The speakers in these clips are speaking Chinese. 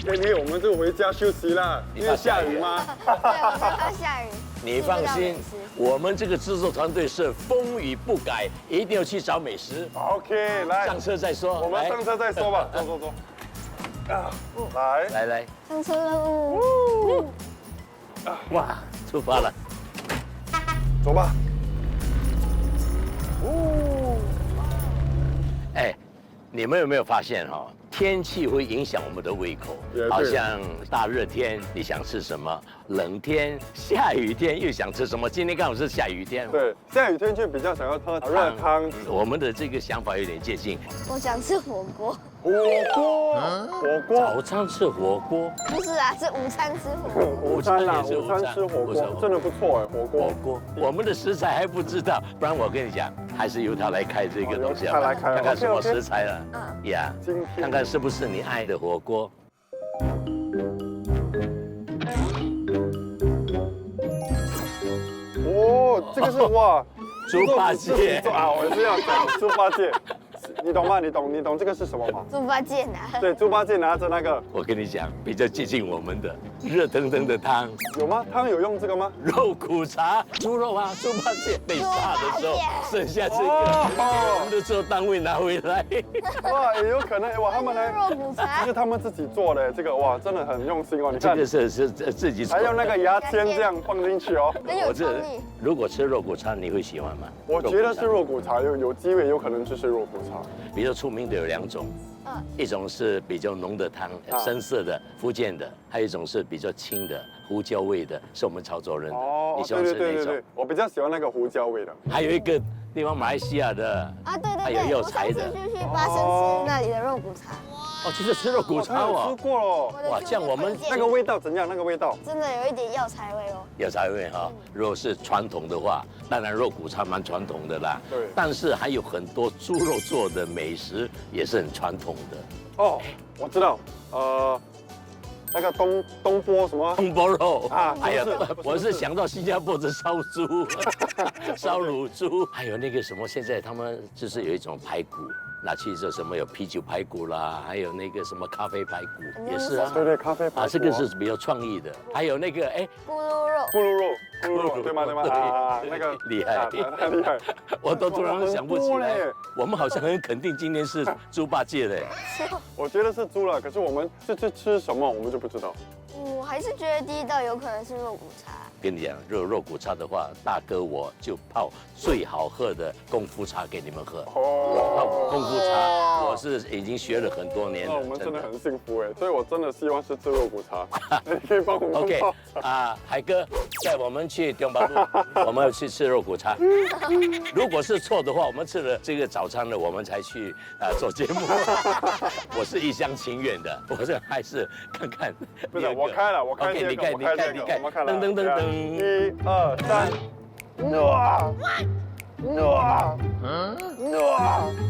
给你我们就回家休息啦，因为下雨吗？对，我害怕下雨。你放心，我们这个制作团队是风雨不改，一定要去找美食。 OK， 来上车再说。我们上车再说吧。走走走。啊，来，上车喽！哇，出发了。走吧。哎，你们有没有发现哈？天气会影响我们的胃口，好像大热天你想吃什么，冷天、下雨天又想吃什么。今天刚好是下雨天，对，下雨天就比较想要喝热汤。我们的这个想法有点接近。我想吃火锅。火锅，早餐吃火锅，不是啊，是午餐吃火锅。午餐啦，午餐吃火锅真的不错哎，火锅。我们的食材还不知道，不然我跟你讲，还是由他来开这个东西啊，他来开，看看什么食材了，呀，今天看看是不是你爱的火锅。哦，这个是哇，猪八戒啊，我是要讲猪八戒。你懂吗？你懂这个是什么吗？猪八戒拿。对，猪八戒拿着那个。我跟你讲，比较接近我们的热腾腾的汤。有吗？汤有用这个吗？肉骨茶，猪肉啊，猪八戒被杀的时候剩下这个，我们的制作单位拿回来。哇，也有可能哇，他们呢？肉骨茶。这是他们自己做的，这个哇，真的很用心哦。你看，这个是自己做的，还有那个牙签这样放进去哦。很有创意。如果吃肉骨茶，你会喜欢吗？我觉得是肉骨茶，有机会有可能就是肉骨茶。比较出名的有2种，一种是比较浓的汤，深色的福建的，还有一种是比较清的胡椒味的，是我们潮州人的。哦，你喜欢吃哪一种？我比较喜欢那个胡椒味的。还有一个地方马来西亚的啊，对，还有药材的。我上次就去巴生吃那里的肉骨茶。哦，就是吃肉骨茶哦。吃过了。哇，像我们那个味道怎样？那个味道真的有一点药材味哦。药材味哈，如果是传统的话，当然肉骨茶蛮传统的啦。对。但是还有很多猪肉做的美食也是很传统的。哦，我知道，那个东坡什么？东坡肉啊！哎呀，我是想到新加坡的烧猪、烧乳猪，还有那个什么，现在他们就是有一种排骨。拿去做什么？有啤酒排骨啦，还有那个什么咖啡排骨，也是啊。对，咖啡排骨啊，这个是比较创意的。还有那个咕噜肉，咕噜肉，对吗？啊，那个厉害，太厉害！我都突然想不起来。我们好像很肯定今天是猪八戒的。我觉得是猪了，可是我们是吃什么，我们就不知道。我还是觉得第一道有可能是肉骨茶。跟你讲，肉骨茶的话，大哥我就泡最好喝的功夫茶给你们喝。泡功夫茶，我是已经学了很多年了。我们真的很幸福哎，所以我真的希望是吃肉骨茶。你可以帮我们 OK 啊，海哥带我们去中巴路，我们要去吃肉骨茶。如果是错的话，我们吃了这个早餐了，我们才去做节目。我是一厢情愿的，我这还是看看。不是，我开了，我开这个，我开这个，我们看了。噔噔噔噔，1、2、3，哇！哇！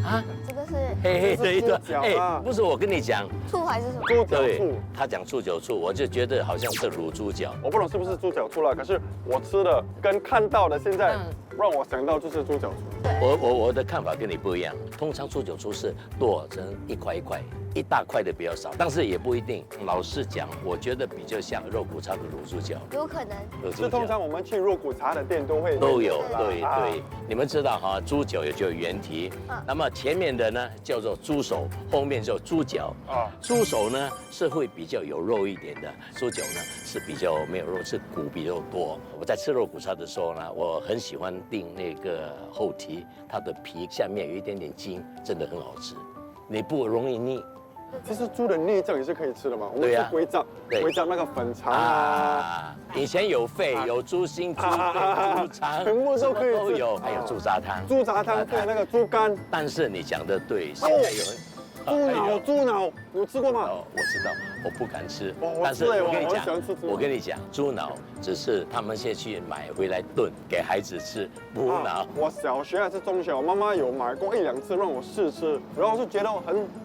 啊，这个是黑黑的一段，哎，不是我跟你讲，醋还是什么？猪脚醋。他讲猪脚醋，我就觉得好像是卤猪脚。我不懂是不是猪脚醋了，可是我吃的跟看到的现在让我想到就是猪脚醋。我的看法跟你不一样，通常猪脚醋是剁成一块一块，一大块的比较少，但是也不一定。老实讲，我觉得比较像肉骨茶的卤猪脚。有可能。是通常我们去肉骨茶的店都有，对。你们知道哈，猪脚也就原蹄，那么前面的呢叫做猪手，后面叫猪脚。猪手呢是会比较有肉一点的，猪脚呢是比较没有肉，是骨比较多。我在吃肉骨茶的时候呢，我很喜欢订那个后蹄，它的皮下面有一点点筋，真的很好吃，你不容易腻。其实猪的内脏也是可以吃的嘛，我们吃龟脏那个粉肠啊，以前有肺，有猪心、猪肺、猪肠，全部都可以吃，有，还有猪杂汤，对，那个猪肝。但是你讲的对，现在有猪脑，有吃过吗？我知道，我不敢吃，但是我跟你讲，猪脑只是他们先去买回来炖给孩子吃，猪脑。我小学还是中学，我妈妈有买过1、2次让我试吃，然后我就觉得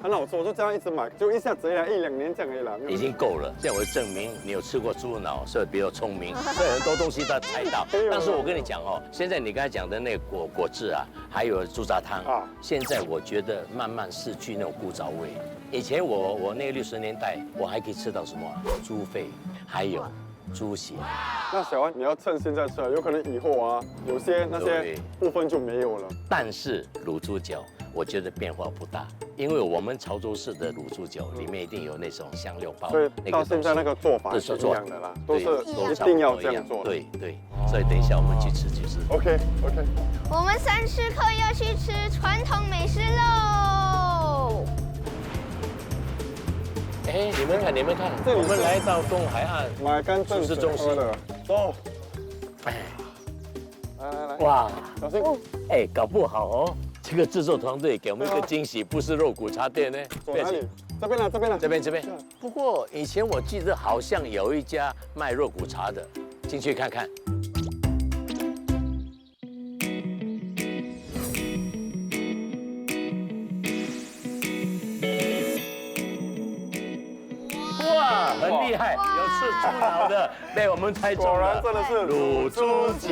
很好吃，我就这样一直买，就一下子1、2年这样而已啦。已经够了，这样我证明你有吃过猪脑，所以比较聪明，所以很多东西都猜到。但是我跟你讲哦，现在你刚才讲的那个果汁啊，还有猪杂汤啊，现在我觉得慢慢失去那种古早味。以前我那个60年代，我还可以吃到什么猪肺，还有猪血。那小安，你要趁现在吃，有可能以后啊，有些那些对部分就没有了。但是卤猪脚，我觉得变化不大，因为我们潮州市的卤猪脚里面一定有那种香料包，所以到现在那个做法是一样的啦，都是一定要这样做的。对，所以等一下我们去吃。 OK。我们3时刻要去吃传统美食喽！哎，你们看，这里是我们来到东海岸买干正是中心的，走。哎，来，哇，小心。哎，搞不好哦，这个制作团队给我们一个惊喜，不是肉骨茶店呢。走哪里？这边呢？这边。不过以前我记得好像有一家卖肉骨茶的，进去看看。 哇，很厉害，有吃猪脑的，被我们猜中了。果然真的是卤猪脚。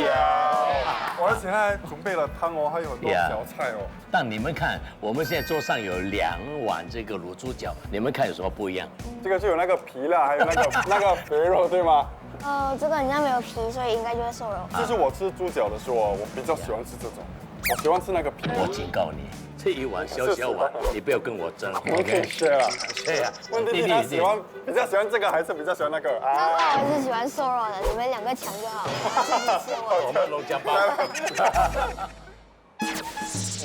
而且还准备了汤哦，还有很多小菜哦。但你们看，我们现在桌上有2碗这个卤猪脚，你们看有什么不一样？这个就有那个皮啦，还有那个肥肉，对吗？这个人家没有皮，所以应该就是瘦肉。这是我吃猪脚的时候，我比较喜欢吃这种，我喜欢吃那个皮。我警告你，这一碗小碗，你不要跟我争。我可以 share 了。对呀，问题是他比较喜欢这个，还是比较喜欢那个那我还是喜欢瘦肉的，你们2个抢就好。我们龙江包。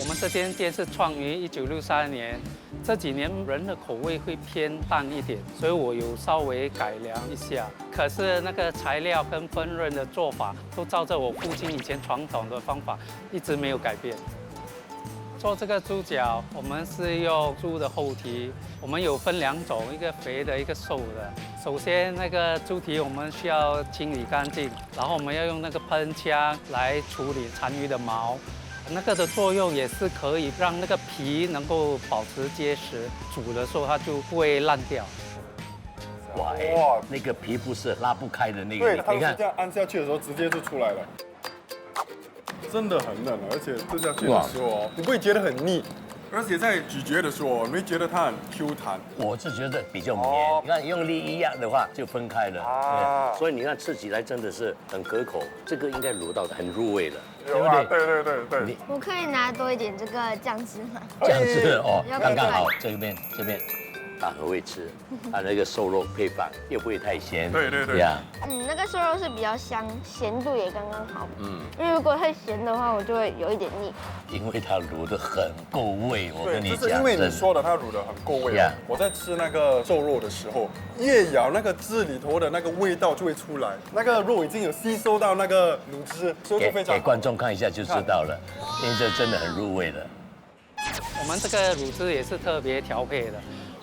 我们这间店是创于1963年，这几年人的口味会偏淡一点，所以我有稍微改良一下。可是那个材料跟烹饪的做法都照着我父亲以前传统的方法，一直没有改变。做这个猪脚，我们是用猪的后蹄，我们有分2种，一个肥的，一个瘦的。首先那个猪蹄我们需要清理干净，然后我们要用那个喷枪来处理残余的毛。 那个的作用也是可以让那个皮能够保持结实，煮的时候它就不会烂掉。哇，那个皮不是拉不开的那个，对，它是这样按下去的时候直接就出来了，真的很嫩，而且吃下去的时候哦，你不会觉得很腻，而且在咀嚼的时候，你会觉得它很 Q 弹。我是觉得比较绵，你看用力一压的话就分开了，对，所以你看吃起来真的是很可口，这个应该卤到很入味了。 对不对？对。我可以拿多一点这个酱汁吗？酱汁哦，要不要刚刚好。这边，他很会吃，他那个瘦肉配饭又不会太咸。对呀。那个瘦肉是比较香，咸度也刚刚好。因为如果太咸的话，我就会有一点腻。因为它卤得很够味，我跟你讲。就是因为你说的，它卤得很够味。我在吃那个瘦肉的时候，越咬那个汁里头的那个味道就会出来，那个肉已经有吸收到那个卤汁，所以就非常。给观众看一下就知道了，因为这真的很入味的。我们这个卤汁也是特别调配的。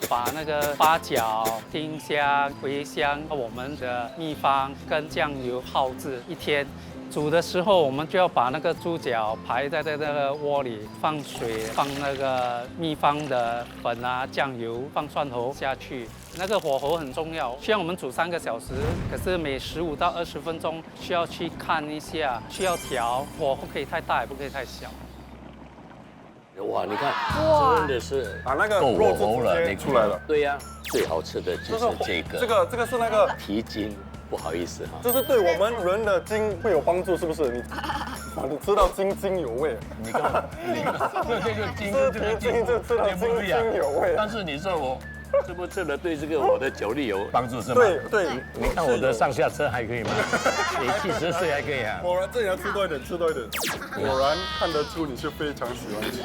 把那个八角、丁香、茴香，我们的秘方跟酱油泡制1天。煮的时候，我们就要把那个猪脚排在那个锅里，放水，放那个秘方的粉啊、酱油，放蒜头下去。那个火候很重要，需要我们煮3个小时，可是每15到20分钟需要去看一下，需要调，火不可以太大，也不可以太小。 哇，你看，真的是那个肉汁直接出来了。对呀，最好吃的就是这个。这个是那个蹄筋，不好意思哈。这是对我们人的筋会有帮助，是不是？你吃到津津有味。你看，这个筋，就吃到津津有味。但是你说我。 吃不吃的对这个我的酒力有帮助是吗？对，你看我的上下车还可以吗？你70岁还可以啊？果然这里要吃多一点，果然看得出你是非常喜欢吃。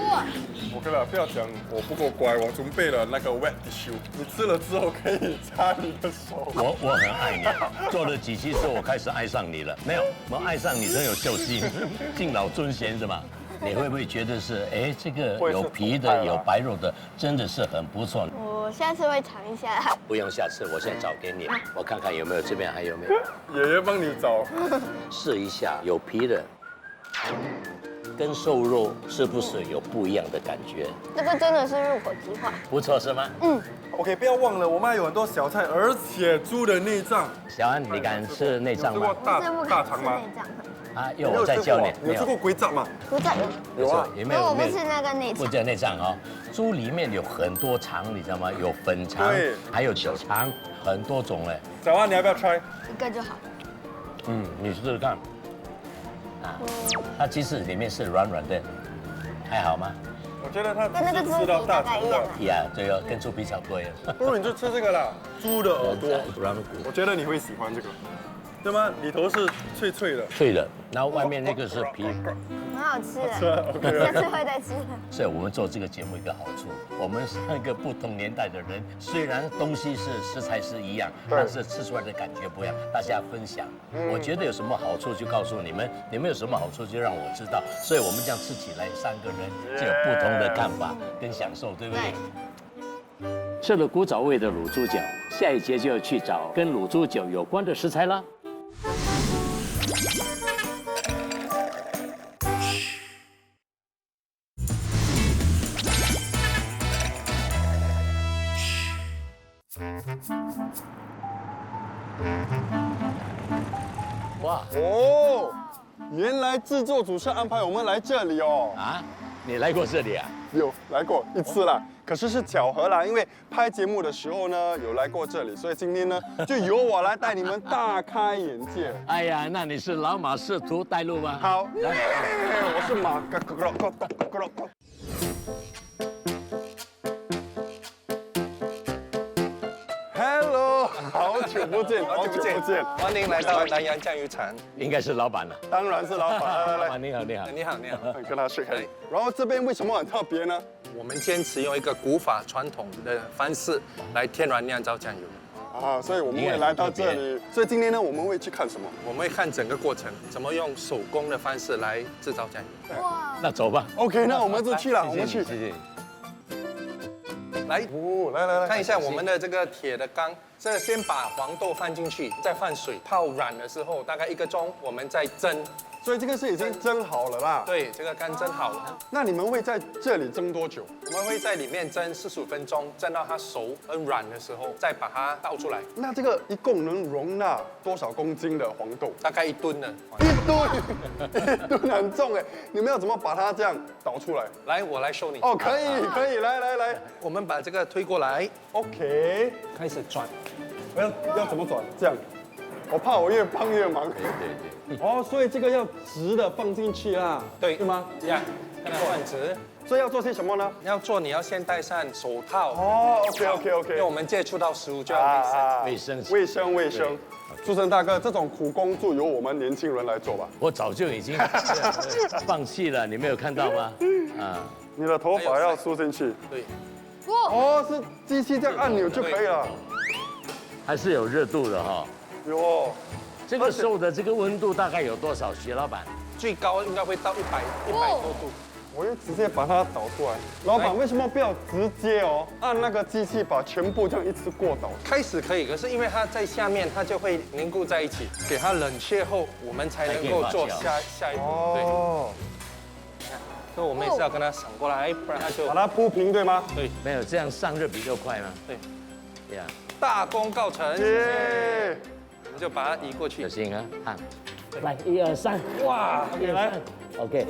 OK 了，不要讲我不够乖，我准备了那个 wet tissue， 你吃了之后可以擦你的手。我很爱你，做了几期之后我开始爱上你了。没有，我爱上你真有孝心，敬老尊贤是吗？ 你会不会觉得是哎，这个有皮的、有白肉的，真的是很不错。我下次会尝一下。不用下次，我现在找给你，我看看有没有这边还有没有。爷爷帮你找。试一下有皮的，跟瘦肉是不是有不一样的感觉？这个真的是入口即化，不错是吗？OK， 不要忘了，我们还有很多小菜，而且猪的内脏。小安，你敢吃内脏吗？大肠吗？啊，要我再教你。你有吃过龟掌吗？不在，有啊。有没可我有？不吃那个内不脏。叫内脏哦。猪里面有很多肠，你知道吗？有粉肠对，还有小肠，很多种哎。小花，你要不要 try？一个就好。嗯，你试试看。啊，它其实里面是软软的，还好吗？我觉得它跟那个猪吃到皮大肠的大概一样啊。呀，对哦，跟猪皮差不多呀。不如你就吃这个啦，猪的耳朵，软骨，我觉得你会喜欢这个，对吗？里头是脆脆的，脆的，然后外面那个是皮。很好吃是啊的， ，OK 下次会再吃的。所以我们做这个节目一个好处，我们3个不同年代的人，虽然东西是食材是一样，但是吃出来的感觉不一样，大家分享。我觉得有什么好处就告诉你们，你们有什么好处就让我知道，所以我们这样吃起来3个人就有不同的看法跟享受，对不对？吃了古早味的卤猪脚，下一节就要去找跟卤猪脚有关的食材啦。哇哦，原来制作组是安排我们来这里哦。啊，你来过这里啊？有来过1次啦，可是巧合啦，因为拍节目的时候呢，有来过这里，所以今天呢，就由我来带你们大开眼界。哎呀，那你是老马识途带路吗？好，来，我是马哥。Hello，好久不见，好久不见，欢迎来到南洋酱油厂。应该是老板了。当然是老板。来，你好，你好。你好，你好。跟他 shake hand。然后这边为什么很特别呢？我们坚持用一个古法传统的方式来天然酿造酱油。啊，所以我们会来到这里。所以今天呢，我们会去看什么？我们会看整个过程，怎么用手工的方式来制造酱油。哇，那走吧。 OK，那我们就去了，我们去。谢谢。来，来，看一下我们的这个铁的缸，这先把黄豆放进去，再放水泡软的时候，大概1个钟，我们再蒸。所以这个是已经蒸好了啦。对，这个缸蒸好了。那你们会在这里蒸多久？我们会在里面蒸45分钟，蒸到它熟很软的时候，再把它倒出来，那这个一共能容纳多少公斤的黄豆？大概1吨的。 1吨很重哎，你们要怎么把它这样倒出来？来，我来 show 你。哦，可以，来，我们把这个推过来， OK，开始转。要怎么转？这样，我怕我越帮越忙。对。哦，所以这个要直的放进去啦，对吗？呀，看它换直。所以要做些什么呢？要做，你要先戴上手套。哦因为我们接触到食物就要卫生。卫生。书生大哥，这种苦工就由我们年轻人来做吧。我早就已经放弃了，你没有看到吗？啊，你的头发要梳进去。对。哦，是机器这样按钮就可以了。还是有热度的哈。有。这个时候的这个温度大概有多少？徐老板？最高应该会到100多度。我就直接把它倒出来。老板，为什么不要直接按那个机器把全部这样一次过倒？开始可以，可是因为它在下面，它就会凝固在一起，给它冷却后，我们才能够做下一步。哦。所以我们也是要跟它闪过来，不然它就把它铺平，对吗？对。没有，这样上热比较快吗？对。呀，大功告成。耶！我们就把它移过去。小心啊！看，来，1、2、3，哇，1、2、3 ，OK。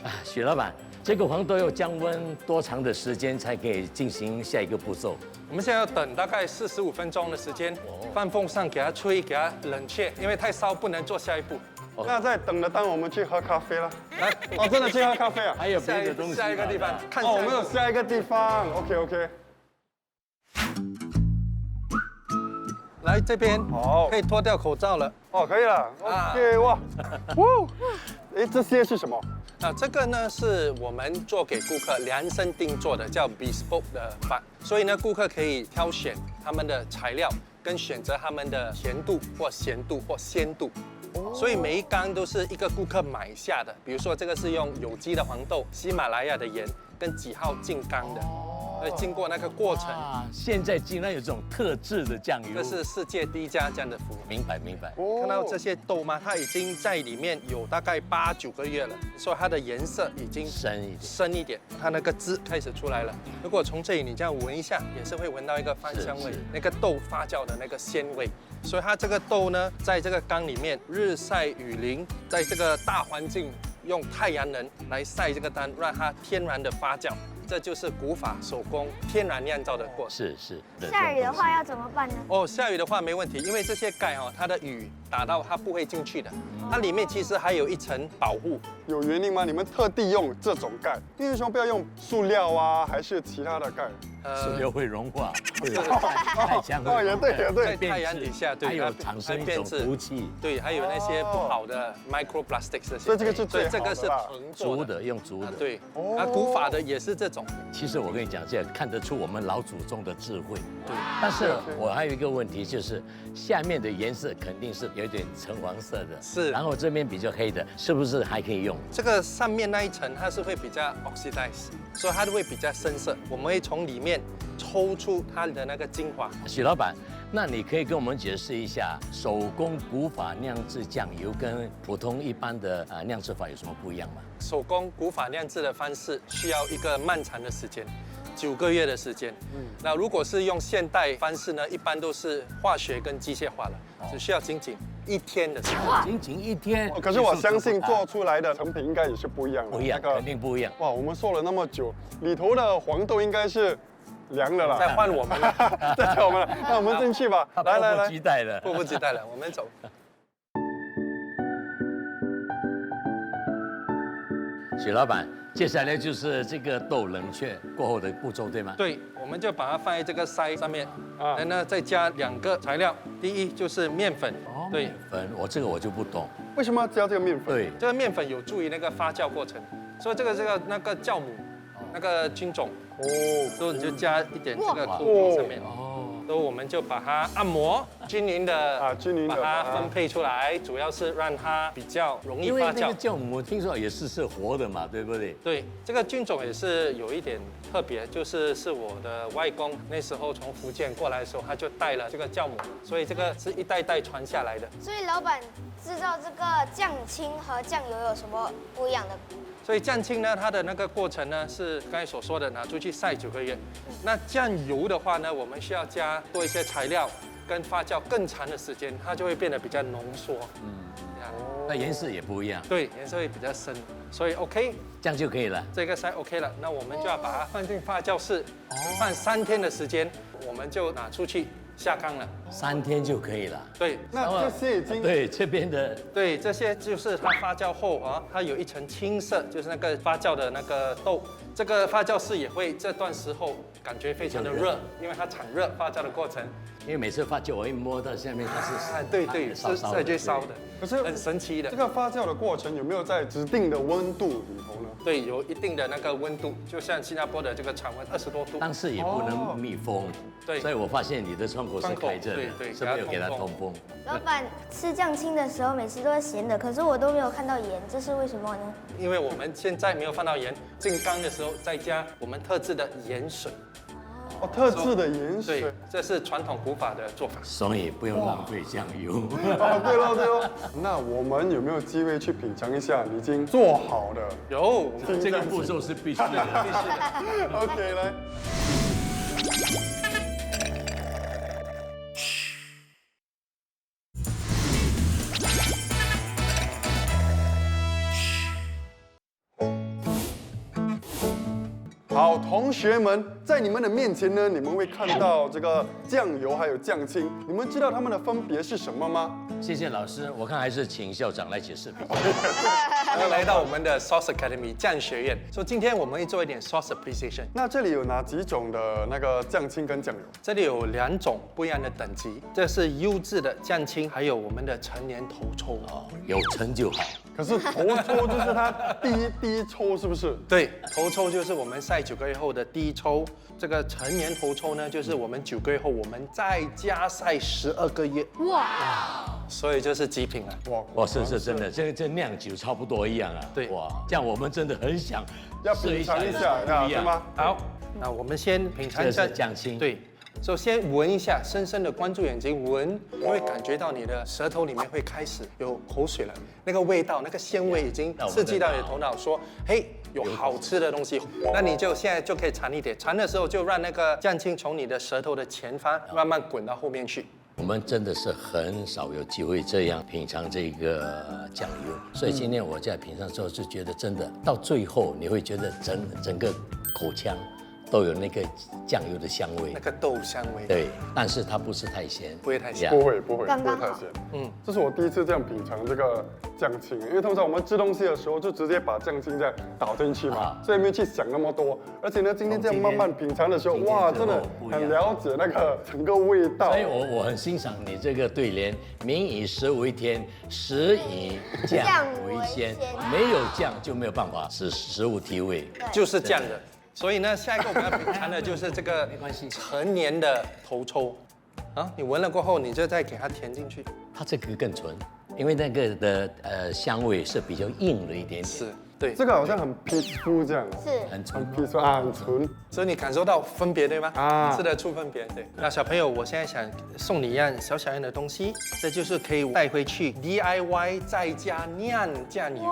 啊，许老板，这个黄豆要降温多长的时间才可以进行下一个步骤？我们现在要等大概45分钟的时间，放风扇给它吹，给它冷却，因为太烧不能做下一步。那在等的当我们去喝咖啡了。来，哦，真的去喝咖啡啊？还有别的东西？下一个地方，看哦，我们有下一个地方。OK。来这边，好，可以脱掉口罩了。哦，可以了。OK，哇，哎，这些是什么？这个呢是我们做给顾客量身定做的，叫 bespoke 的饭。所以呢，顾客可以挑选他们的材料，跟选择他们的甜度或咸度或鲜度。所以每一缸都是一个顾客买下的。比如说这个是用有机的黄豆、喜马拉雅的盐跟几号进缸的。经过那个过程。现在竟然有这种特制的酱油，这是世界第一家这样的服务。明白明白。看到这些豆吗？它已经在里面有大概8、9个月了，所以它的颜色已经深一点，它那个汁开始出来了。如果从这里你这样闻一下，也是会闻到一个饭香味，那个豆发酵的那个鲜味。所以它这个豆呢，在这个缸里面日晒雨淋，在这个大环境用太阳能来晒这个蛋，让它天然的发酵。这就是古法手工天然酿造的过程。是。下雨的话要怎么办呢？下雨的话没问题，因为这些钙它的雨打到它不会进去的，它里面其实还有一层保护。有原因吗？你们特地用这种钙，因为为什么不要用塑料啊，还是其他的钙？塑料会融化，太强了。也对。在太阳底下，对，还有产生一种毒气，对，还有那些不好的 microplastics 这些。所以这个是最好的。这个是藤做的，用竹的。对，古法的也是这种。其实我跟你讲，这看得出我们老祖宗的智慧。对。但是我还有一个问题，就是下面的颜色肯定是有点橙黄色的，是。然后这边比较黑的，是不是还可以用？这个上面那一层它是会比较 oxidize， 所以它会比较深色。我们会从里面抽出它的那个精华。许老板，那你可以跟我们解释一下手工古法酿制酱油跟普通一般的酿制法有什么不一样吗？手工古法酿制的方式需要一个漫长的时间，9个月的时间。那如果是用现代方式呢，一般都是化学跟机械化了，只需要仅1天的时间。仅1天。可是我相信做出来的成品应该也是不一样的。不一样，肯定不一样。哇，我们说了那么久，里头的黄豆应该是凉的了。再换我们了，再换我们了。那我们进去吧。来，迫不及待了，迫不及待了，我们走。许老板，接下来就是这个豆冷却过后的步骤，对吗？对，我们就把它放在这个筛上面，然后呢再加2个材料，第一就是面粉，对，面粉，我就不懂，为什么要加这个面粉？对，这个面粉有助于那个发酵过程，所以那个酵母，那个菌种，所以你就加一点这个豆皮上面。所以我们就把它按摩均匀的把它分配出来，主要是让它比较容易发酵。因为那个酵母听说也是活的嘛，对不对？对，这个菌种也是有一点特别，就是我的外公那时候从福建过来的时候，他就带了这个酵母，所以这个是一代代传下来的。所以老板制造这个酱青和酱油有什么不一样的？所以酱青呢，它的那个过程呢是刚才所说的拿出去晒9个月。那酱油的话呢，我们需要加多一些材料，跟发酵更长的时间，它就会变得比较浓缩。那颜色也不一样。对，颜色会比较深，所以 OK， 这样就可以了。这个筛 OK 了，那我们就要把它放进发酵室，放3天的时间，我们就拿出去下缸了。3天就可以了。对，那这些已经对这边的对这些就是它发酵后它有一层青色，就是那个发酵的那个豆。这个发酵室也会这段时候感觉非常的热，因为它产热发酵的过程。因为每次发酵我一摸到下面它是对，是在最烧的，可是很神奇的。这个发酵的过程有没有在指定的温度里头呢？对，有一定的那个温度，就像新加坡的这个常温20多度。但是也不能密封。对，所以我发现你的窗口是开着的，对，是没有给它通风。老板吃酱青的时候每次都是咸的，可是我都没有看到盐，这是为什么呢？因为我们现在没有放到盐，进缸的时候再加我们特制的盐水。特制的盐水，对，这是传统古法的做法，所以不用浪费酱油。对喽。那我们有没有机会去品尝一下你已经做好的？有，这个步骤是必须的，必须的。OK， 来。好，同学们，在你们的面前呢，你们会看到这个酱油还有酱青，你们知道它们的分别是什么吗？谢谢老师，我看还是请校长来解释比较好。欢迎来到我们的 Sauce Academy 酱学院。所以今天我们会做一点 sauce appreciation。那这里有哪几种的那个酱青跟酱油？这里有2种不一样的等级，这是优质的酱青，还有我们的陈年头抽。有陈就好。可是头抽就是它第一抽，是不是？对，头抽就是我们晒9个月后的第一抽。这个陈年头抽呢，就是我们9个月后我们再加晒12个月。哇！所以就是极品了。哇，是真的，这酿酒差不多一样啊。对，哇，这样我们真的很想要品尝一下，对吗？好，那我们先品尝这一下是酱青。对，首先闻一下，深深的关住眼睛闻，你会感觉到你的舌头里面会开始有口水了，那个味道，那个鲜味已经刺激到你的头脑，说，嘿，有好吃的东西。那你就现在就可以尝一点，尝的时候就让那个酱青从你的舌头的前方慢慢滚到后面去。我们真的是很少有机会这样品尝这个酱油，所以今天我在品尝之后就觉得真的到最后你会觉得整个口腔都有那个酱油的香味那，个豆香味。对，但是它不是太咸，不会太咸呀不会不会刚刚好不会太咸。这是我第一次这样品尝这个酱青，因为通常我们吃东西的时候就直接把酱青这样倒进去嘛，所以没有去想那么多。而且呢，今天这样慢慢品尝的时候，哇，真的很了解那个整个味道。所以我很欣赏你这个对联：民以食为天，食以酱为先。没有酱就没有办法使食物提味。就是这样的。所以呢，下一个我们要品尝的就是这个陈年的头抽。啊，你闻了过后，你就再给它填进去。它这个更纯，因为那个的香味是比较硬了一点点。是，对，这个好像很 peaceful 这样，是很纯。 peaceful 啊，很纯。所以你感受到分别对吗？啊吃得出分别。对。那小朋友，我现在想送你一样小样的东西，这就是可以带回去 DIY 在家酿酱油。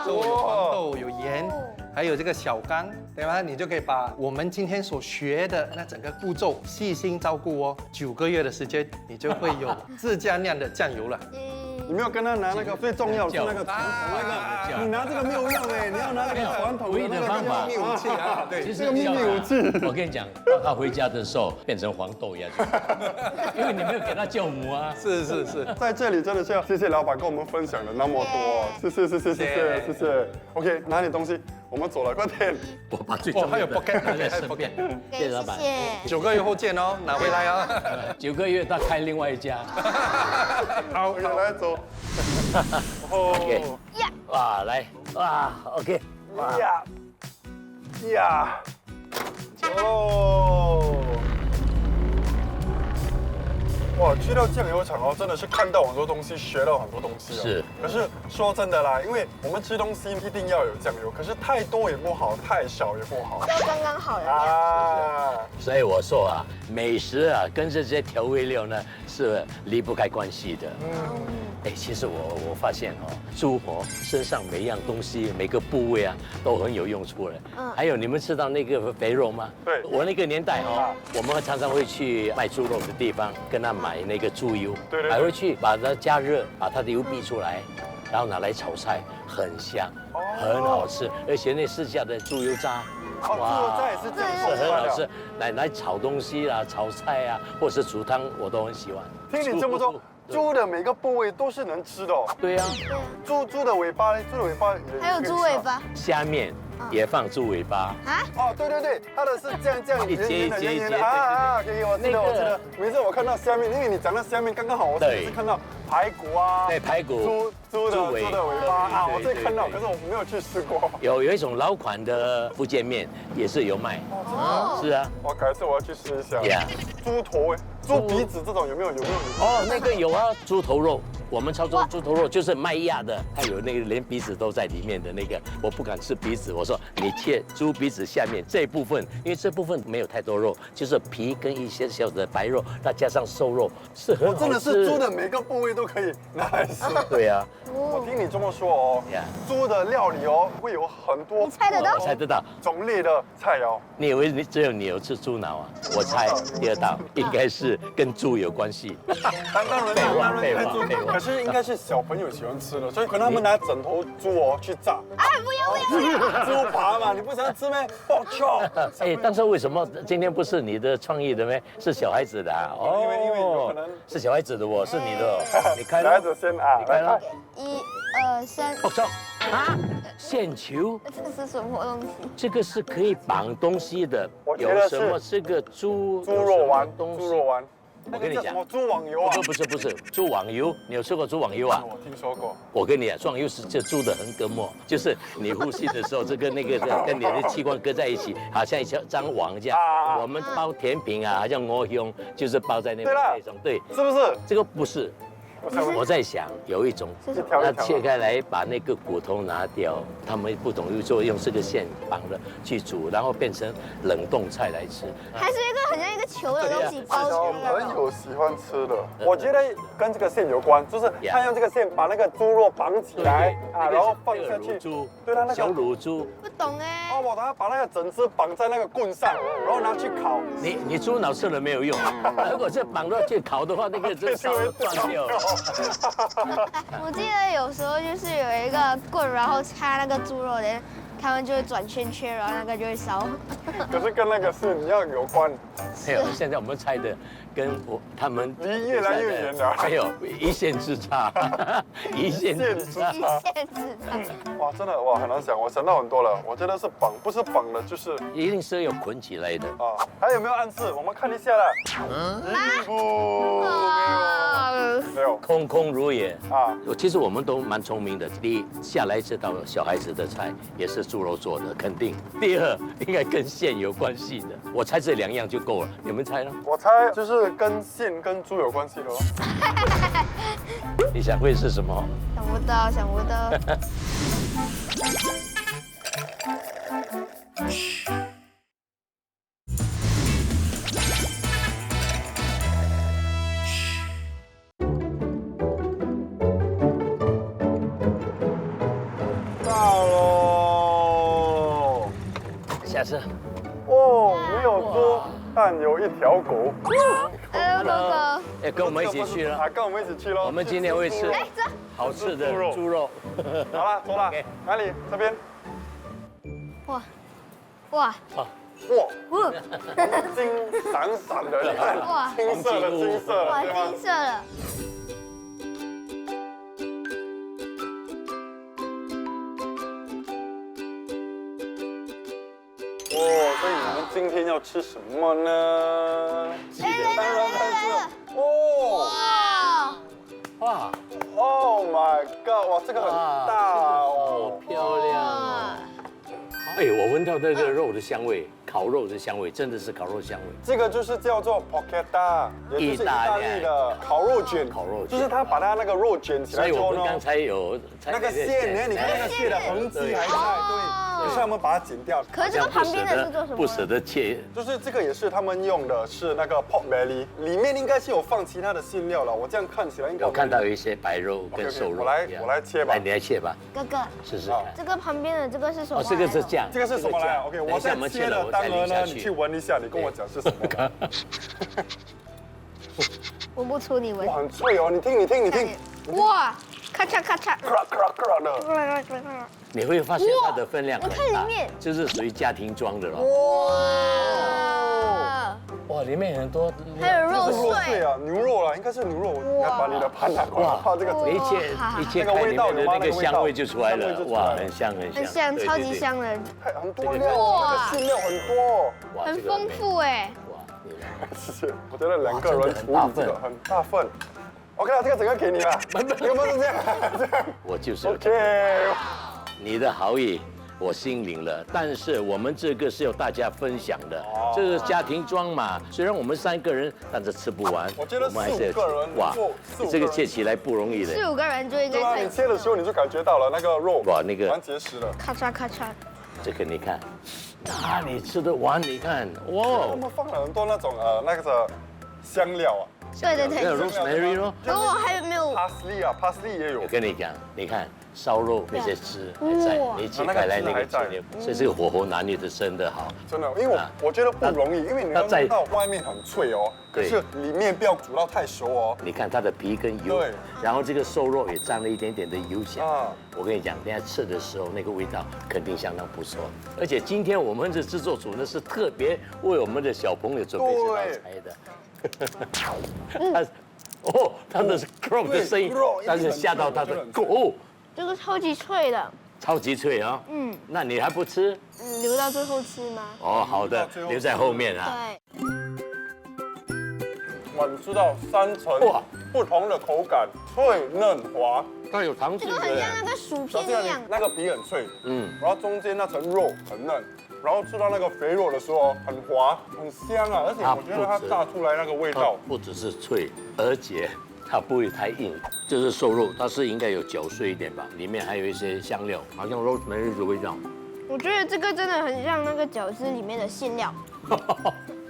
这有黄豆，有盐。还有这个小缸，对吗？你就可以把我们今天所学的那整个步骤细心照顾哦。9个月的时间，你就会有自家酿的酱油了。你没有跟他拿那个最重要的是那个传统那个，你拿这个没有用哎，你要拿那个传统的那个方法秘密武器啊，对，其实这个秘密武器。我跟你讲，到他回家的时候变成黄豆一样，因为你没有给他酵母啊。是是是。在这里真的是要谢谢老板跟我们分享了那么多，谢谢。OK， 拿点东西，我们走了，快点。我把最重要的还有 pocket 拿在身边，谢谢老板。 9个月后见哦，拿回来啊。 9个月他开另外一家。好，来走。 OK， 哦哇，来，哇 ，OK， 哇，呀，哦。 哇，去到酱油厂哦，真的是看到很多东西，学到很多东西哦。是。可是说真的啦，因为我们吃东西一定要有酱油，可是太多也不好，太少也不好。要刚刚好的量。啊，所以我说啊，美食啊跟这些调味料呢是离不开关系的。哎，其实我发现哦，猪身上每一样东西每个部位啊都很有用处的。还有你们知道那个肥肉吗？对。我那个年代哦，我们常常会去卖猪肉的地方跟他买那个猪油，对，还会去把它加热，把它的油逼出来，然后拿来炒菜，很香，很好吃，而且那私下的猪油渣。 哇，这也是这样是很好吃，来炒东西啊，炒菜啊，或是煮汤，我都很喜欢。听你这么说，猪的每个部位都是能吃的哦。对呀，猪的尾巴呢？猪的尾巴还有猪尾巴，下面也放猪尾巴。啊？哦，对，它的是这样一节的啊，可以，我知道。每次我看到下面，因为你讲到下面刚刚好，我只是看到排骨啊，对，排骨，猪的尾巴啊，我这里看到，可是我没有去试过。有一种老款的福建面也是有卖，是啊。我改次我要去试一下。呀，猪头哎，猪鼻子这种有没有？哦，那个有啊，猪头肉。 我们操作猪头肉就是卖压的，它有那个连鼻子都在里面的那个，我不敢吃鼻子。我说你切猪鼻子下面这一部分，因为这部分没有太多肉，就是皮跟一些小的白肉，再加上瘦肉，是很好吃。真的是猪的每个部位都可以拿来吃。对啊，我听你这么说哦，猪的料理哦会有很多，你猜得到？我猜得到种类的菜肴。你以为只有你有吃猪脑啊？我猜第二道应该是跟猪有关系。当然，废话。可是应该是小朋友喜欢吃的，所以可能他们拿整头猪哦去炸。哎，不要！猪扒嘛，你不想吃咩？爆笑！哎，但是为什么今天不是你的创意的咩？是小孩子的啊？因为有可能是小孩子的，我是你的，你开小孩子先啊，你开了。 1、2、3。爆笑啊！线球，这是什么东西？这个是可以绑东西的。有什么是个猪肉丸？猪肉丸。 我跟你讲，猪网油啊？不是，猪网油。你有吃过猪网油啊？我听说过。我跟你讲，猪网油是这猪的横膈膜，就是你呼吸的时候，这个那个跟你的器官搁在一起，好像一张网这样。我们包甜品啊，好像鹅胸，就是包在那个上。对，是不是？这个不是。我在想有一种，那切开来把那个骨头拿掉，他们不懂就用这个线绑了去煮，然后变成冷冻菜来吃。还是一个很像一个球的东西包小起来朋友喜欢吃的，我觉得跟这个线有关，就是他用这个线把那个猪肉绑起来啊，然后放下去。对它那个小乳猪。不懂哎。哦，我等下把那个整只绑在那个棍上，然后拿去烤。你猪脑吃了没有用，如果是绑到去烤的话，那个真烧会断掉。我记得有时候就是有一个棍，然后插那个猪肉的，他们就会转圈圈，然后那个就会烧。可是跟那个是你要有关。没有，现在我们猜的跟他们离越来越远了。还有一线之差，一线之差。一线之差。哇，真的哇很难想，我想到很多了。我觉得是绑，不是绑的，就是一定是有捆起来的。啊。还有没有暗示？我们看一下了。没有。空空如也啊。其实我们都蛮聪明的。第一，下来这道小孩子的菜也是猪肉做的，肯定。第二，应该跟线有关系的。我猜这2样就够了，你们猜呢？我猜就是跟线跟猪有关系的哦。你想会是什么？想不到，想不到。到喽！下次。哦，没有猪，但有一条狗。哥哥。哎，跟我们一起去了。啊，跟我们一起去喽。我们今天会吃好吃的猪肉。好了，走了。哪里？这边。哇，哇，哇，金闪闪的，你看，哇金色的，金色的，哇，对吗？金色的。哦，所以你们今天要吃什么呢？当然开始了。哦，哇，哇， Oh my god！ 哇，这个很大哦，好漂亮啊！哎，我闻到那个肉的香味，烤肉的香味，真的是烤肉香味。这个就是叫做 porchetta， 也就是意大利的烤肉卷。烤肉卷就是他把它那个肉卷起来之后呢，所以我们刚才有那个线，你看那个线的痕迹还在，对，可是他们把它剪掉。可是这个旁边的是做什么？不舍得切。就是这个也是他们用的是那个 pork belly， 里面应该是有放其他的馅料了。我这样看起来应该我看到有一些白肉跟瘦肉。我来切吧。来，你来切吧。哥哥，试试看。这个旁边的这个是什么？哦，这个是酱。这个是什么来 ？OK， 我在切的当儿呢，你去闻一下，你跟我讲是什么。闻不出你闻。哇，很脆哦！你听。哇，咔嚓咔嚓。的。你会发现它的分量很大，我看里面就是属于家庭装的了。哇，哇，里面很多。还有肉碎啊，牛肉啦，应该是牛肉。我应该把你的盘拿过来，怕这个一切开里面的那个香味就出来了，哇，很香，很香，超级香的，很多料，这个馅料很多，很丰富哎。哇，谢谢，我觉得2个人处理这个很大份。OK 了，这个整个给你了，有没有是这样？我就是 OK。你的好意我心领了，但是我们这个是要大家分享的，这是家庭装嘛。虽然我们3个人，但是吃不完，我觉得4、5个人，哇，这个切起来不容易的。4、5个人就应该可以。你切的时候你就感觉到了那个肉，哇，那个蛮结实的。咔嚓咔嚓。这个你看，哪里吃得完？你看，哇，他们放了很多那种那个香料啊。对。还有 rosemary 咯。然后我还没有 parsley 啊 ，parsley 也有。我跟你讲，你看烧肉那些汁还在，你切开来那个汁，所以这个火候拿捏的真的好。真的，因为我觉得不容易，因为你要弄到外面很脆哦，可是里面不要煮到太熟哦。你看它的皮跟油，对，然后这个瘦肉也沾了一点点的油香。啊，我跟你讲，等下吃的时候那个味道肯定相当不错。而且今天我们的制作组呢是特别为我们的小朋友准备这道菜的。他的 croak 的声音，但是吓到他的狗。这个超级脆的，超级脆啊！那你还不吃？留到最后吃吗？哦，好的，留在后面啊。对。哇，你知道3层不同的口感，脆嫩滑。它有糖这个很像那个薯片一样，那个皮很脆，然后中间那层肉很嫩，然后吃到那个肥肉的时候很滑，很香啊，而且我觉得它炸出来那个味道不只是脆，而且它不会太硬。这是瘦肉，它是应该有嚼碎一点吧，里面还有一些香料，好像 rosemary 的味道。我觉得这个真的很像那个饺子里面的馅料。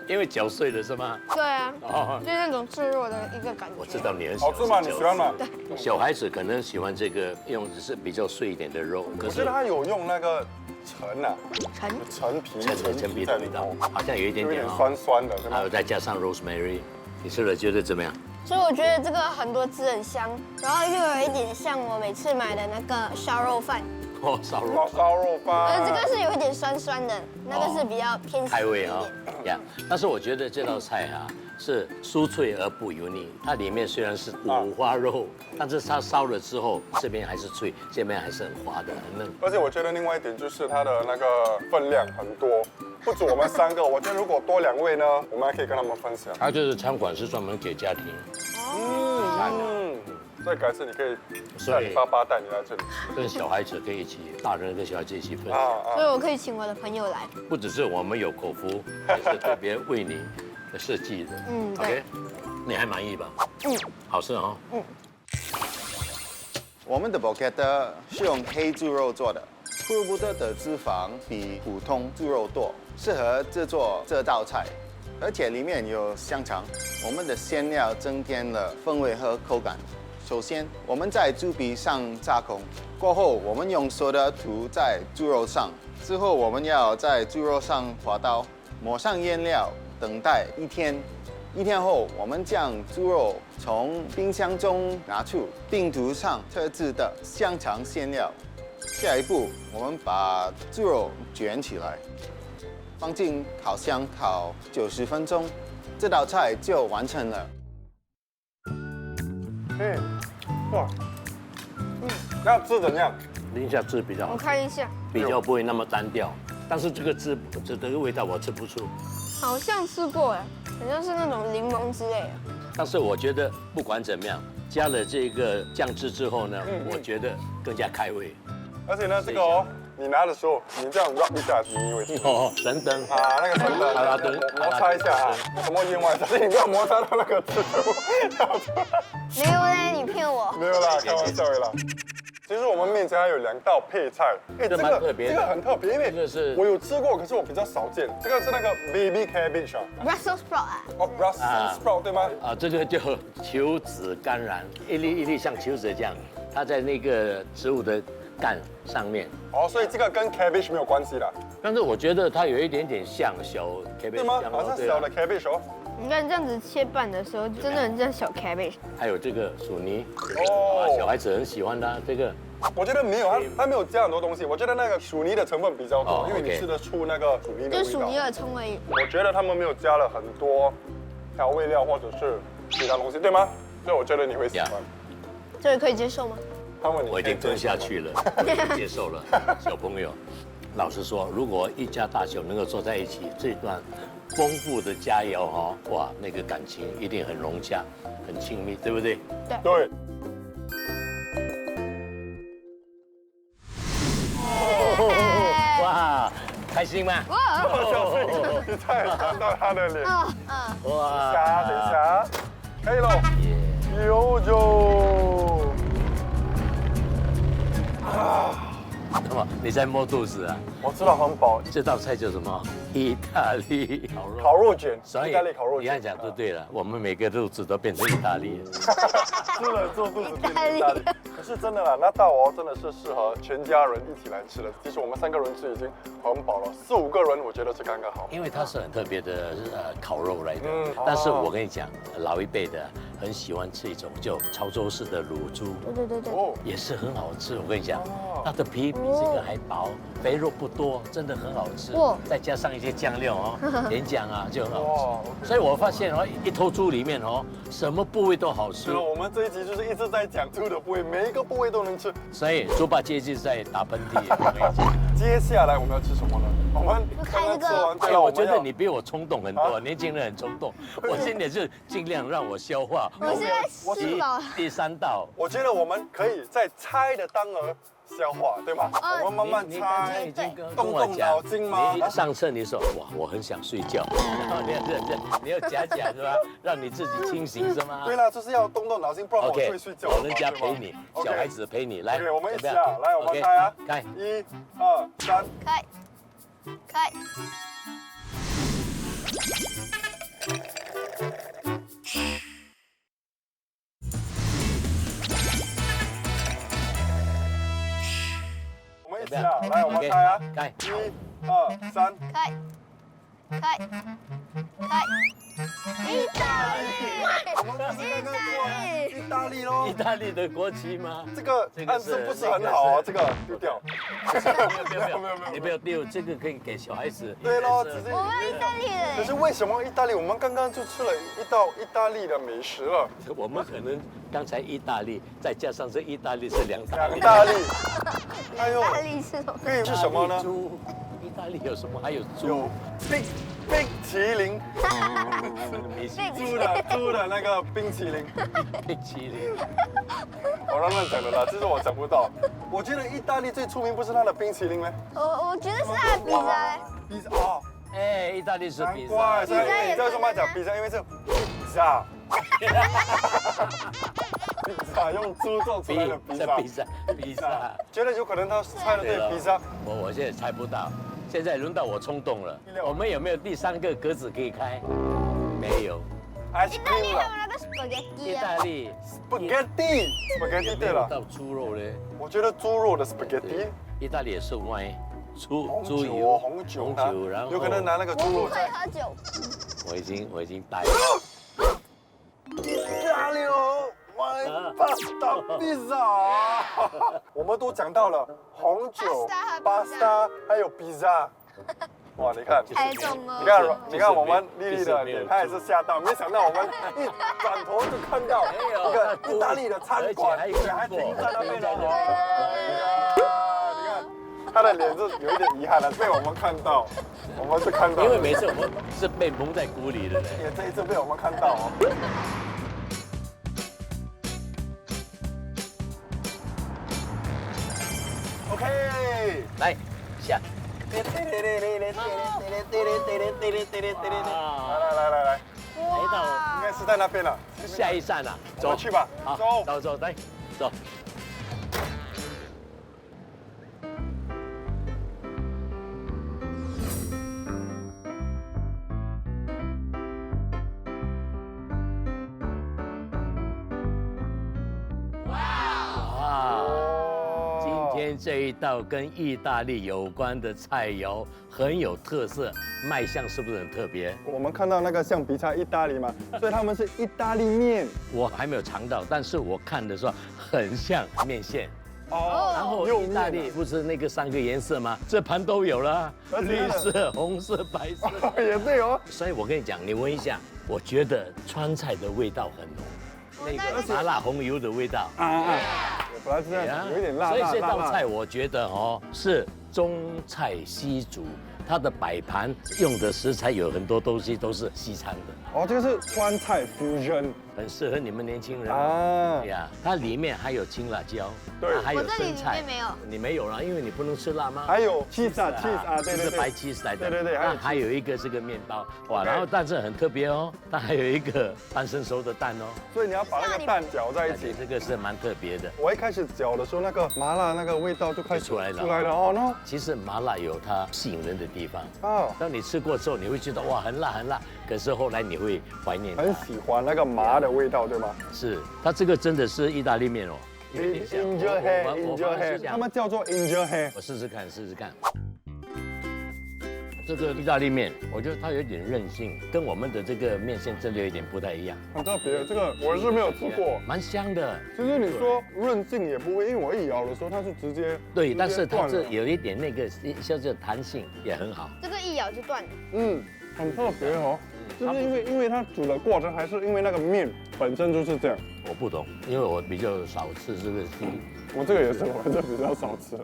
因为嚼碎了是吗？对啊，哦，就是那种炙肉的一个感觉。我知道你很喜欢。好吃吗？你喜欢吗？小孩子可能喜欢这个，用的是比较碎一点的肉，可是我觉得它有用那个陈啊，陈陈皮、陈皮的味道，好像有一点有点点哦。酸酸的，对吗还有？再加上 rosemary，你吃了觉得怎么样？所以我觉得这个很多汁很香，然后又有一点像我每次买的那个烧肉饭，哦，烧肉烧肉饭。这个是有一点酸酸的，那个是比较偏开胃啊咸一点。呀。但是我觉得这道菜啊是酥脆而不油腻，它里面虽然是五花肉，但是它烧了之后，这边还是脆，这边还是很滑的，很嫩。而且我觉得另外一点就是它的那个分量很多，不止我们3个。我觉得如果多2位呢，我们还可以跟他们分享。它就是餐馆是专门给家庭餐的，所以改次你可以所以带你爸爸带你来这里吃跟小孩子可以一起，大人跟小孩子一起分享。所以我可以请我的朋友来。不只是我们有口福，还是特别为你的设计的。对 OK，你还满意吧？好吃哈。我们的 Bocchetta 是用黑猪肉做的，库布特的脂肪比普通猪肉多，适合制作这道菜。而且里面有香肠，我们的馅料增添了风味和口感。首先，我们在猪皮上炸空，过后我们用soda的涂在猪肉上，之后我们要在猪肉上划刀，抹上腌料，等待1天。1天后，我们将猪肉从冰箱中拿出，并涂上特制的香肠馅料。下一步，我们把猪肉卷起来，放进烤箱烤90分钟，这道菜就完成了。哇，那汁怎样？淋一下汁比较我好，看一下，比较不会那么单调。但是这个汁，这个味道我吃不出。好像吃过哎，好像是那种柠檬之类的。但是我觉得不管怎么样，加了这个酱汁之后呢，我觉得更加开胃。而且呢，这个哦，你拿的时候，你这样 rub 一下，你以为是哦，神灯啊，那个神灯，阿拉丁摩擦一下啊，什么意外？但是你不要摩擦到那个汁跳出来。没有嘞，你骗我。没有啦，开玩笑的啦。其实我们面前还有2道配菜，哎，这蛮特别的这个很特别，因为这个是我有吃过，可是我比较少见。这个是那个 baby cabbage 啊， Brussels sprout 啊，哦 Brussels sprout 对吗？啊，这个叫球子甘蓝，一粒一粒像球子这样，它在那个植物的干上面。哦，所以这个跟 cabbage 没有关系啦，但是我觉得它有一点点像小 cabbage 对吗？这样好像小的 cabbage 哦。你看这样子切半的时候，真的很像小 cabbage。还有这个薯泥，哦小孩子很喜欢的这个。我觉得没有，它没有加很多东西。我觉得那个薯泥的成分比较哦多，因为你 OK 吃得出那个薯泥的味道。就是薯泥的葱而已。我觉得他们没有加了很多调味料或者是其他东西，对吗？所以我觉得你会喜欢。这个可以接受吗？他问你，我已经蹲下去了，接受了。小朋友，老实说，如果一家大小能够坐在一起，这段丰富的佳肴哈，哇，那个感情一定很融洽，很亲密，对不对？对。哇，开心吗？你再看到他的脸。哇，等一下，可以了。有酒。那么你在摸肚子啊？我吃到很饱。这道菜叫什么？意大利烤肉。烤肉卷，所以意大利烤肉卷。你看讲都对了，我们每个肚子都变成意大利。吃了做肚子变成意大利。可是真的啦，那道哦真的是适合全家人一起来吃的。其实我们3个人吃已经很饱了，4、5个人我觉得是刚刚好。因为它是很特别的烤肉来的，嗯但是我跟你讲，老一辈的很喜欢吃一种叫潮州式的卤猪，对。哦，也是很好吃。我跟你讲，它的皮比这个还薄，肥肉不多，真的很好吃。哇再加上一些酱料哦，甜酱啊就很好哇吃。所以我发现哦，一头猪里面哦，什么部位都好吃是。了，我们这一集就是一直在讲猪的部位，每一个部位都能吃。所以猪八戒就是在打喷嚏。我跟你讲，接下来我们要吃什么呢？我们刚刚吃完，对了，我觉得们要你比我冲动很多，年轻人很冲动。我现在是尽量让我消化。我现在吃饱了。第3道，我觉得我们可以在猜的当儿消化，对吗？我们慢慢你刚才猜已，经跟动我讲脑筋吗？你上车你说哇，我很想睡觉，然后你要假是吧？让你自己清醒是吗？对了，就是要动脑筋，不然我 OK，会睡觉。老人家陪你， OK 小孩子陪你，来， OK，我们一起啊怎么样来我们 OK，开啊开。 1、2、3。开。我们一起啊，来我们开啊，开。 1、2、3。开。意大利。我们不是刚刚说意大利喽意？大利的国旗吗？这个暗示不是很好啊，这个丢掉。你不要丢，这个可以给小孩子。对咯，只是我们意大利可人。是为什么意大利？我们刚刚就吃了一道意大利的美食了，我们可能刚才意大利，再加上这意大利是两大意大利。哎呦意，大利是什么？可以是什么呢？猪。意大利有什么？还有猪有。冰淇淋，猪的那个冰淇淋。冰淇淋。我乱讲的啦，其实我讲不到。我觉得意大利最出名不是它的冰淇淋吗？我觉得是它的比赛。披萨哦，哎，意大利是难比怪，赛。所以你知道为什么讲披萨？因为是披萨。披萨用猪做出来的披萨。披萨。觉得有可能他猜的对披萨。我现在猜不到，现在轮到我冲动了。我们有没有第三个格子可以开？没有。 ice 意大利 cream 还有了那个 spaghetti 意啊。大利，spaghetti 对了。到猪肉嘞。我觉得猪肉的 spaghetti。意大利也是卖猪红酒，然后有可能拿那个猪我不会肉在。喝酒。我已经呆了。意大利哦，my pasta pizza。我们都讲到了红酒、 pasta 还有 pizza。哇，你看，猜中了。你看我们丽丽的脸，她也是吓到，没想到我们一转头就看到一个意大利的餐馆，而且还停在那边对哦。你看，她的脸是有一点遗憾的，被我们看到，我们是看到，因为每次我们是被蒙在鼓里的嘞。也这一次被我们看到哦。OK，来下。来到应该是在那边了。下一站了，我们去吧。好，走，来，走。今天这一道跟意大利有关的菜肴很有特色，卖相是不是很特别？我们看到那个橡皮擦意大利嘛，所以他们是意大利面。我还没有尝到，但是我看的时候很像面线。哦，然后意大利不是那个3个颜色吗？这盘都有了，绿色、红色、白色。也对哦。所以我跟你讲，你闻一下，我觉得川菜的味道很浓，那个麻辣红油的味道。本来是这样，有一点辣。所以这道菜我觉得是中菜西煮，它的摆盘用的食材有很多东西都是西餐的。哦，这个是川菜 fusion，很适合你们年轻人啊。对呀，它里面还有青辣椒，对，还有生菜。我这里里面没有。你没有了，因为你不能吃辣吗？还有 cheese 啊，对，是白 cheese 来的。对，还有一个是个面包，哇，然后但是很特别哦，它还有一个半生熟的蛋哦。所以你要把那个蛋搅在一起，这个是蛮特别的。我一开始搅的时候，那个麻辣那个味道就开始出来了哦。喏，其实麻辣有它吸引人的地方啊。当你吃过之后，你会觉得哇很辣很辣，可是后来你会怀念。很喜欢那个麻的味道，对吗？是，它这个真的是意大利面哦。Angel hair，他们叫做 Angel hair。我试试看。这个意大利面，我觉得它有点韧性，跟我们的这个面线真的有点不太一样。很特别，这个我是没有吃过，蛮香的。其实你说韧性也不会，因为我一咬的时候它是直接对，但是它这有一点那个像这弹性也很好。这个一咬就断了。很特别哦。就是因为它煮的过程，还是因为那个面本身就是这样。我不懂，因为我比较少吃这个鸡。我这个也是，我这比较少吃。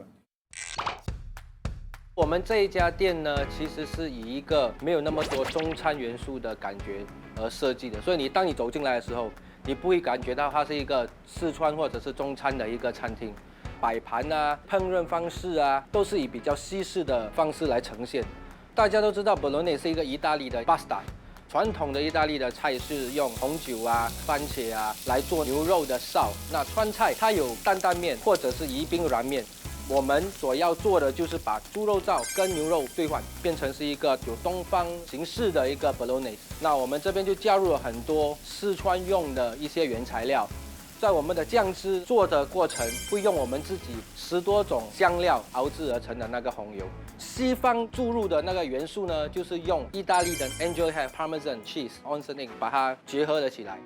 我们这一家店呢，其实是以一个没有那么多中餐元素的感觉而设计的，所以当你走进来的时候，你不会感觉到它是一个四川或者是中餐的一个餐厅。摆盘啊、烹饪方式啊，都是以比较西式的方式来呈现。大家都知道 Bolognese 是一个意大利的 pasta。传统的意大利的菜是用红酒啊、番茄啊来做牛肉的臊。那川菜它有担担面或者是宜宾软面。我们所要做的就是把猪肉臊跟牛肉兑换，变成是一个有东方形式的一个 Bolognese。那我们这边就加入了很多四川用的一些原材料。在我们的酱汁做的过程，会用我们自己10多种香料熬制而成的那个红油。西方注入的那个元素呢，就是用意大利的 Angel Hair Parmesan Cheese Onsen Egg 把它结合了起来。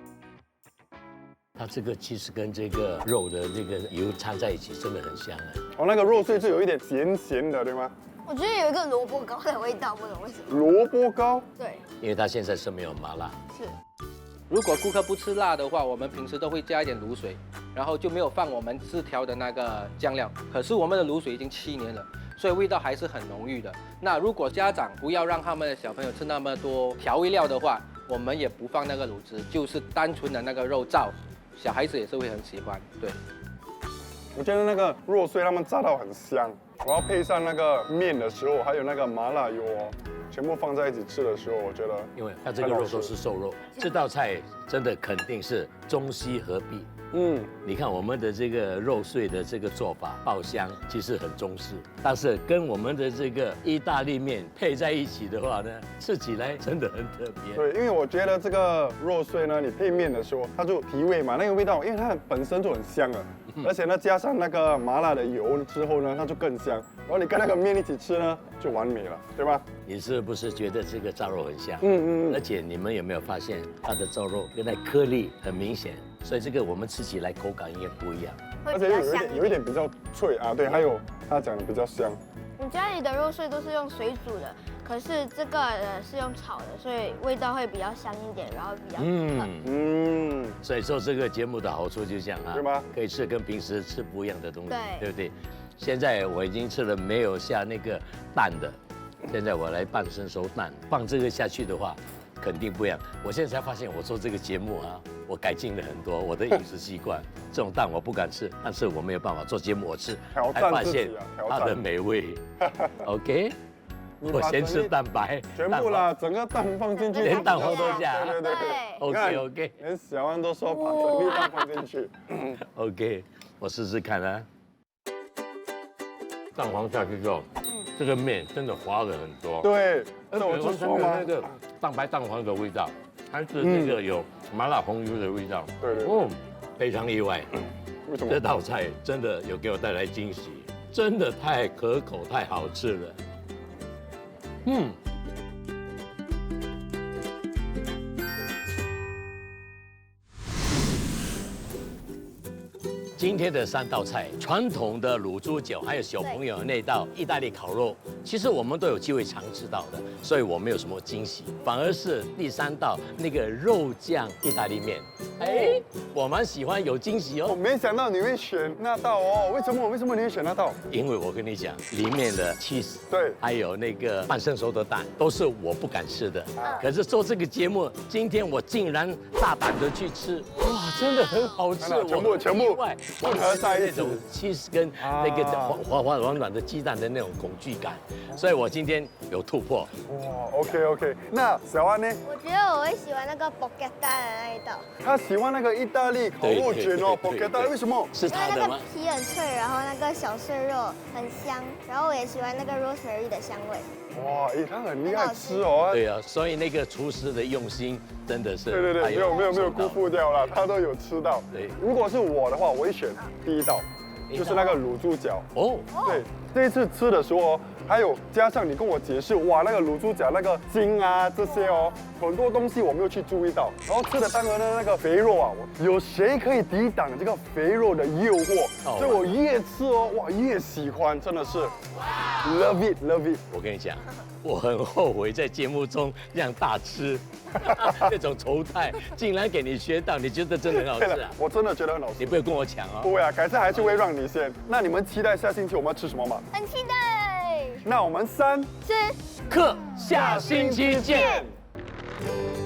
它这个其实跟这个肉的这个油掺在一起，真的很香哎。哦，那个肉碎是有一点咸咸的，对吗？我觉得有一个萝卜糕的味道，不懂为什么。萝卜糕？对，因为它现在是没有麻辣。是。如果顾客不吃辣的话，我们平时都会加一点卤水，然后就没有放我们自调的那个酱料。可是我们的卤水已经7年了，所以味道还是很浓郁的。那如果家长不要让他们的小朋友吃那么多调味料的话，我们也不放那个卤汁，就是单纯的那个肉燥，小孩子也是会很喜欢。对，我觉得那个肉碎他们炸到很香，然后配上那个面的时候，还有那个麻辣油哦。全部放在一起吃的时候，我觉得，因为它这个肉都是瘦肉，这道菜真的肯定是中西合璧。你看我们的这个肉碎的这个做法爆香，其实很中式，但是跟我们的这个意大利面配在一起的话呢，吃起来真的很特别。对，因为我觉得这个肉碎呢，你配面的时候，它就提味嘛，那个味道，因为它本身就很香了，而且呢加上那个麻辣的油之后呢，它就更香。然后你跟那个面一起吃呢，就完美了，对吧？你是不是觉得这个烧肉很香？而且你们有没有发现它的烧肉原来颗粒很明显，所以这个我们吃起来口感应该不一样。而且有一点比较脆啊，对，还有他讲的比较香。你家里的肉碎都是用水煮的，可是这个是用炒的，所以味道会比较香一点，然后比较所以说这个节目的好处就这样啊，对吗？可以吃跟平时吃不一样的东西，对，对不对？现在我已经吃了没有下那个蛋的，现在我来半生熟蛋，放这个下去的话，肯定不一样。我现在才发现，我做这个节目啊，我改进了很多我的饮食习惯。这种蛋我不敢吃，但是我没有办法做节目我吃，才发现它的美味。OK， 我先吃蛋白，全部啦，整个蛋放进去，连蛋黄都加。对。OK， 连小安都说把整粒蛋放进去。OK， 我试试看啊。蛋黄下去之后，这个面真的滑了很多。对，那我就说嘛，那个蛋白蛋黄的味道，还是那个有麻辣红油的味道。对，非常意外。为什么？这道菜真的有给我带来惊喜，真的太可口、太好吃了。今天的3道菜，传统的卤猪脚，还有小朋友的那道意大利烤肉，其实我们都有机会尝试到的，所以我没有什么惊喜，反而是第3道那个肉酱意大利面，我蛮喜欢有惊喜哦。我没想到你会选那道哦，为什么你会选那道？因为我跟你讲，里面的 cheese， 对，还有那个半生熟的蛋，都是我不敢吃的。可是做这个节目，今天我竟然大胆的去吃，哇，真的很好吃，全部混合在一起，那种 cheese 跟那个滑软软的鸡蛋的那种恐惧感，所以我今天有突破。哇 ，OK， 那小安呢？我觉得我会喜欢那个 Borgata 的那一道。他喜欢那个意大利烤肉卷哦 ，Borgata 为什么？是他的吗？因为那个皮很脆，然后那个小碎肉很香，然后我也喜欢那个 rosemary 的香味。哇，他很厉害吃哦。对啊，所以那个厨师的用心真的是对，没有辜负掉了，他都有吃到。对，如果是我的话，我会选第1道，就是那个卤猪脚。哦，对，这一次吃的时候，还有加上你跟我解释，哇，那个卤猪脚那个筋啊这些哦，很多东西我没有去注意到。然后吃的当然呢那个肥肉啊，有谁可以抵挡这个肥肉的诱惑？所以我越吃哦，哇，越喜欢，真的是 love it。我跟你讲，我很后悔在节目中让大吃，这种丑态竟然给你学到，你觉得真的很好吃啊？我真的觉得很好吃。你不要跟我抢哦。不会啊，改次还是会让你先。那你们期待下星期我们要吃什么吗？很期待。那我们3、4、课下星期见。见。